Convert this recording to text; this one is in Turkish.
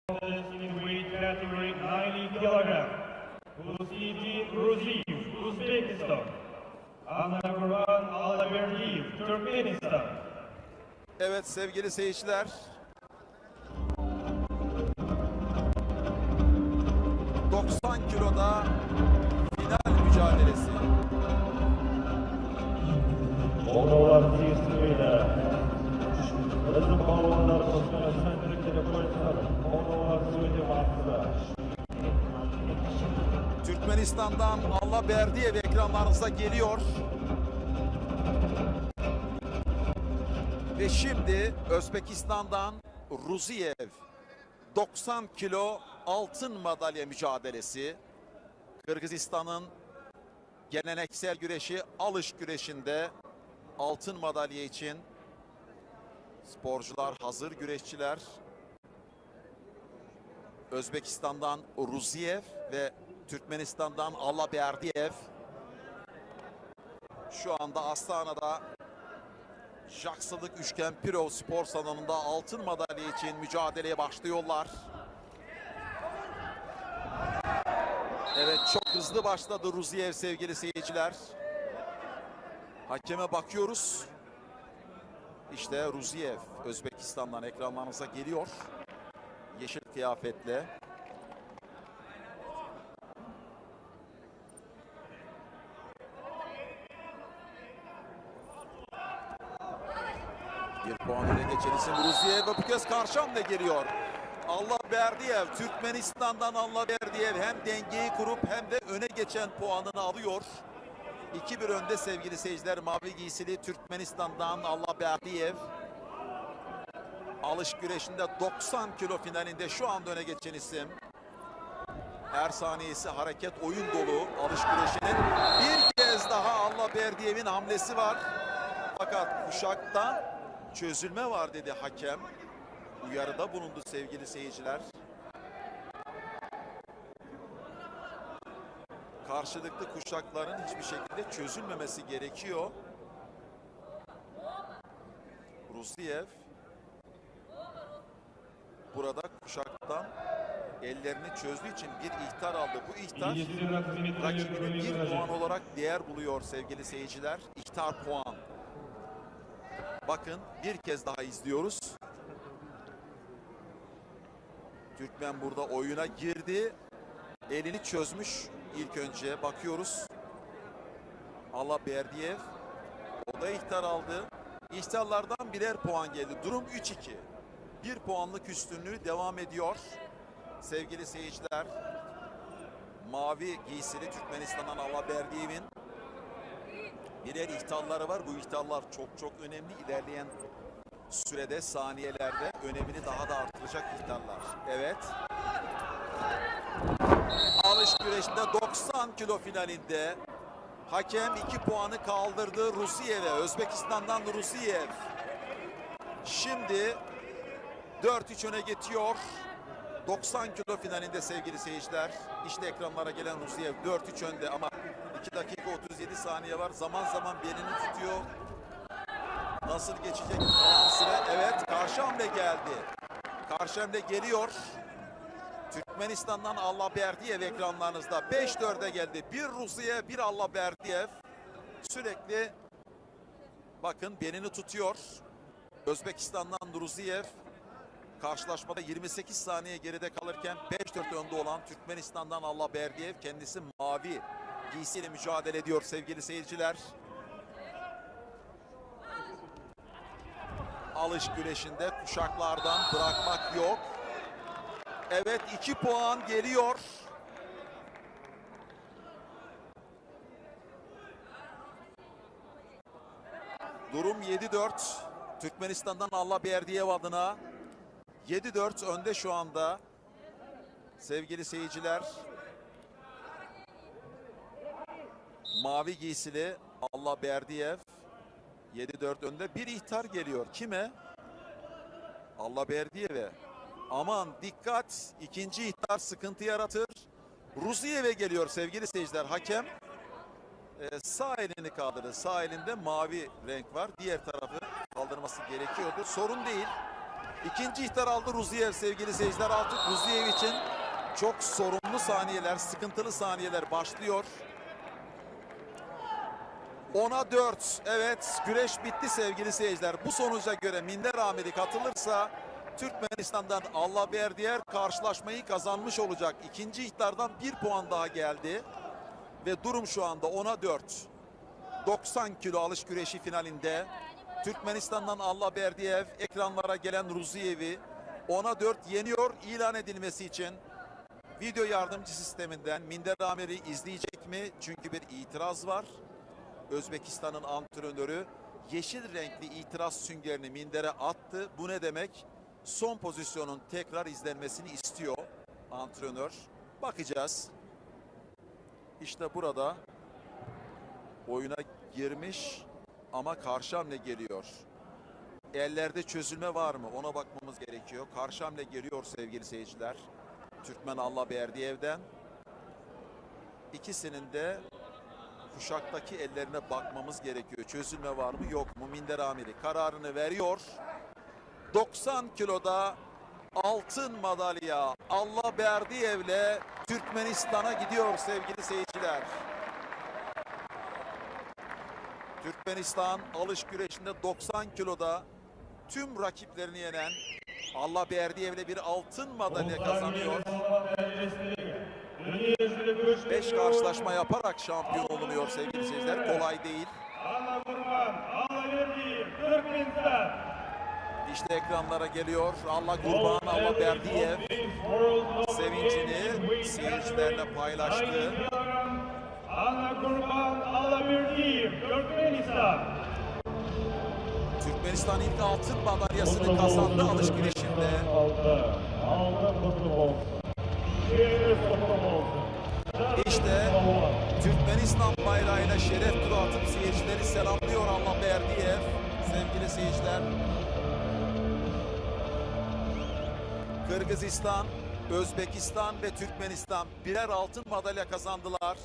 in weight category 90 kg. Husiji Ruziyev, Uzbekistan. And number 1, Alaberdiyev, Türkmenistan. Evet sevgili seyirciler. 90 kiloda final mücadelesi. Oğuzlar seyirciyle. Bizim balonlar Türkmenistan Türkiye'de koydular. Oğuzlar söyledi varsa. Türkmenistan'dan Allaberdiyev ekranlarınıza geliyor. Ve şimdi Özbekistan'dan Ruziyev 90 kilo altın madalya mücadelesi. Kırgızistan'ın geleneksel güreşi alış güreşinde altın madalya için sporcular hazır, güreşçiler. Özbekistan'dan Ruziyev ve Türkmenistan'dan Allaberdiyev şu anda Astana'da Jaksılık Üçgen Pirov Spor Salonu'nda altın madalya için mücadeleye başlıyorlar. Evet, çok hızlı başladı Ruziyev sevgili seyirciler. Hakeme bakıyoruz. İşte Ruziyev Özbekistan'dan ekranlarınıza geliyor. Yeşil kıyafetle. Bir puan öne geçen isim Ruziyev ve bu kez karşı hamle geliyor. Allaberdiyev, Türkmenistan'dan Allaberdiyev hem dengeyi kurup hem de öne geçen puanını alıyor. 2-1 önde sevgili seyirciler. Mavi giysili Türkmenistan'dan Allaberdiyev. Alış güreşinde 90 kilo finalinde şu anda öne geçen isim. Her saniyesi hareket, oyun dolu alış güreşinin. Bir kez daha Allaberdiyev'in hamlesi var. Fakat kuşakta çözülme var dedi hakem. Uyarıda bulundu sevgili seyirciler. Karşılıklı kuşakların hiçbir şekilde çözülmemesi gerekiyor. Ruziyev burada kuşaktan ellerini çözdüğü için bir ihtar aldı. Bu ihtar rakibine bir puan olarak değer buluyor sevgili seyirciler. İhtar puan. Bakın bir kez daha izliyoruz. Türkmen burada oyuna girdi. Elini çözmüş ilk önce. Bakıyoruz. Allaberdiyev. O da ihtar aldı. İhtarlardan birer puan geldi. Durum 3-2. Bir puanlık üstünlüğü devam ediyor. Sevgili seyirciler. Mavi giysili Türkmenistan'dan Allaberdiyev'in birer ihtarları var. Bu ihtarlar çok önemli. İlerleyen sürede, saniyelerde önemini daha da artıracak ihtarlar. Evet. Alış güreşinde 90 kilo finalinde hakem 2 puanı kaldırdı Ruziyev'e. Özbekistan'dan Ruziyev. Şimdi 4-3 öne geçiyor. 90 kilo finalinde sevgili seyirciler. İşte ekranlara gelen Ruziyev 4-3 önde ama 2 dakika 37 saniye var. Zaman zaman belini tutuyor. Nasıl geçecek kalan süre? Evet, karşı hamle geldi. Karşı hamle geliyor. Türkmenistan'dan Allaberdiyev ekranlarınızda 5-4'e geldi. Bir Ruziyev, bir Allaberdiyev. Sürekli bakın belini tutuyor. Özbekistan'dan Ruziyev karşılaşmada 28 saniye geride kalırken 5-4 önde olan Türkmenistan'dan Allaberdiyev kendisi mavi giysiyle mücadele ediyor sevgili seyirciler. Alış güreşinde kuşaklardan bırakmak yok. Evet, 2 puan geliyor. Durum 7-4. Türkmenistan'dan Allaberdiyev adına 7-4 önde şu anda. Sevgili seyirciler. Mavi giysili Allaberdiyev 7-4 önde. Bir ihtar geliyor. Kime? Allaberdiyev'e. Aman dikkat. İkinci ihtar sıkıntı yaratır. Ruziyev'e geliyor sevgili seyirciler. Hakem sağ elini kaldırdı. Sağ elinde mavi renk var. Diğer tarafı kaldırması gerekiyordu. Sorun değil. İkinci ihtar aldı Ruziyev sevgili seyirciler. Artık Ruziyev için çok sorunlu saniyeler, sıkıntılı saniyeler başlıyor. 10'a 4. Evet, güreş bitti sevgili seyirciler. Bu sonuca göre Minder Amiri katılırsa Türkmenistan'dan Allaberdiyer karşılaşmayı kazanmış olacak. İkinci ihtardan 1 puan daha geldi. Ve durum şu anda 10'a 4. 90 kilo alış güreşi finalinde Türkmenistan'dan Allaberdiyev ekranlara gelen Ruziyev'i 10'a 4 yeniyor. İlan edilmesi için video yardımcı sisteminden Minder Amiri izleyecek mi? Çünkü bir itiraz var. Özbekistan'ın antrenörü yeşil renkli itiraz süngerini mindere attı. Bu ne demek? Son pozisyonun tekrar izlenmesini istiyor antrenör. Bakacağız. İşte burada oyuna girmiş ama karşı hamle geliyor. Ellerde çözülme var mı? Ona bakmamız gerekiyor. Karşı hamle geliyor sevgili seyirciler. Türkmen Allaberdiyev'den. İkisinin de kuşaktaki ellerine bakmamız gerekiyor. Çözülme var mı yok mu? Minder Amiri kararını veriyor. 90 kiloda altın madalya Allaberdiyev'le Türkmenistan'a gidiyor sevgili seyirciler. Türkmenistan alış güreşinde 90 kiloda tüm rakiplerini yenen Allaberdiyev'le bir altın madalya kazanıyor. 5 karşılaşma yaparak şampiyon olunuyor sevgili seyirciler. Kolay değil. İşte ekranlara geliyor. Allah Kurban Allaberdiyev sevincini seyircilerle paylaştı. Allah Kurban Allaberdiyev, Türkmenistan. Türkmenistan ilk altın madalyasını kazandı alış güreşinde. İşte Türkmenistan bayrağıyla şeref turu atıp seyircileri selamlıyor Allaberdiyev. Sevgili seyirciler. Kırgızistan, Özbekistan ve Türkmenistan birer altın madalya kazandılar.